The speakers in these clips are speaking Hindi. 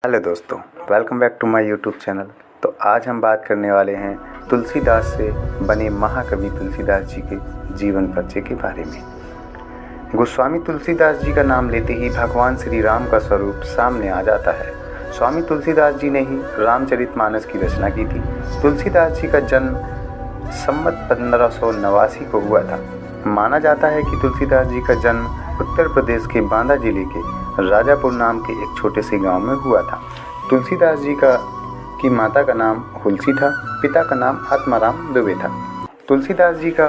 हेलो दोस्तों, welcome back to my YouTube channel. तो आज हम बात करने वाले हैं तुलसीदास से बने महाकवि तुलसीदास जी के जीवन परिचय के बारे में। गोस्वामी तुलसीदास जी का नाम लेते ही भगवान श्री राम का स्वरूप सामने आ जाता है। स्वामी तुलसीदास जी ने ही रामचरितमानस की रचना की थी। तुलसीदास जी का जन्म संवत 1589 को हुआ था। माना जाता है कि तुलसीदास जी का जन्म उत्तर प्रदेश के बांदा जिले के राजापुर नाम के एक छोटे से गांव में हुआ था। तुलसीदास जी की माता का नाम हुलसी था, पिता का नाम आत्माराम दुबे था। तुलसीदास जी का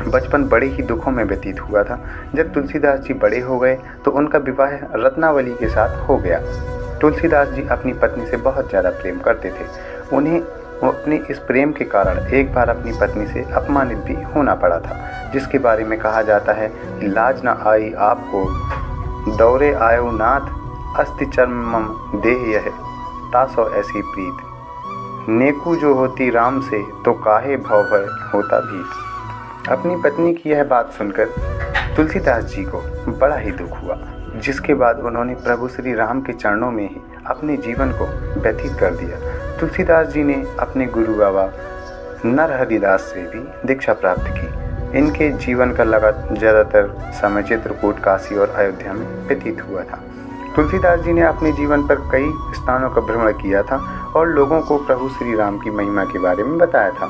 बचपन बड़े ही दुखों में व्यतीत हुआ था। जब तुलसीदास जी बड़े हो गए तो उनका विवाह रत्नावली के साथ हो गया। तुलसीदास जी अपनी पत्नी से बहुत ज़्यादा प्रेम करते थे। उन्हें अपने इस प्रेम के कारण एक बार अपनी पत्नी से अपमानित भी होना पड़ा था, जिसके बारे में कहा जाता है कि लाज न आई आपको दौरे आयो नाथ अस्ति चर्मम देह यह तासो ऐसी प्रीत नेकू जो होती राम से तो काहे भव भय होता भीत। अपनी पत्नी की यह बात सुनकर तुलसीदास जी को बड़ा ही दुख हुआ, जिसके बाद उन्होंने प्रभु श्री राम के चरणों में ही अपने जीवन को व्यतीत कर दिया। तुलसीदास जी ने अपने गुरु बाबा नरहरिदास से भी दीक्षा प्राप्त की। इनके जीवन का ज़्यादातर समय चित्रकूट, काशी और अयोध्या में व्यतीत हुआ था। तुलसीदास जी ने अपने जीवन पर कई स्थानों का भ्रमण किया था और लोगों को प्रभु श्री राम की महिमा के बारे में बताया था।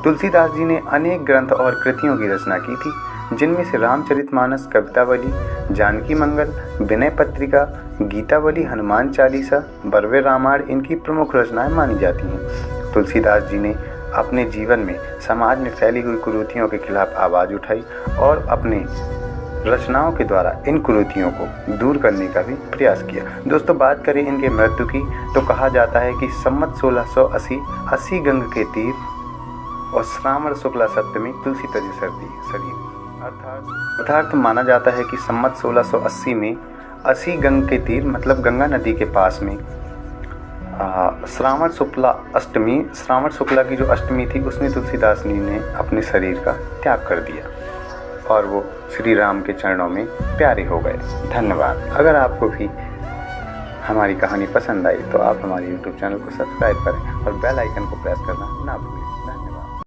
तुलसीदास जी ने अनेक ग्रंथ और कृतियों की रचना की थी, जिनमें से रामचरितमानस, कवितावली, जानकी मंगल, विनय पत्रिका, गीतावली, हनुमान चालीसा, बरवे रामायण इनकी प्रमुख रचनाएं मानी जाती हैं। तुलसीदास जी ने अपने जीवन में समाज में फैली हुई कुरीतियों के खिलाफ आवाज़ उठाई और अपने रचनाओं के द्वारा इन कुरीतियों को दूर करने का भी प्रयास किया। दोस्तों, बात करें इनके मृत्यु की तो कहा जाता है कि संवत 1680 गंग के तीर और श्रावण शुक्ला सप्तमी तुलसी तज शरीर अर्थात माना जाता है कि संवत 1680 में 80 गंग के तीर मतलब गंगा नदी के पास में श्रावण शुक्ला की जो अष्टमी थी उसमें तुलसीदास जी ने अपने शरीर का त्याग कर दिया और वो श्री राम के चरणों में प्यारे हो गए। धन्यवाद। अगर आपको भी हमारी कहानी पसंद आई तो आप हमारे YouTube चैनल को सब्सक्राइब करें और बेल आइकन को प्रेस करना ना भूलें।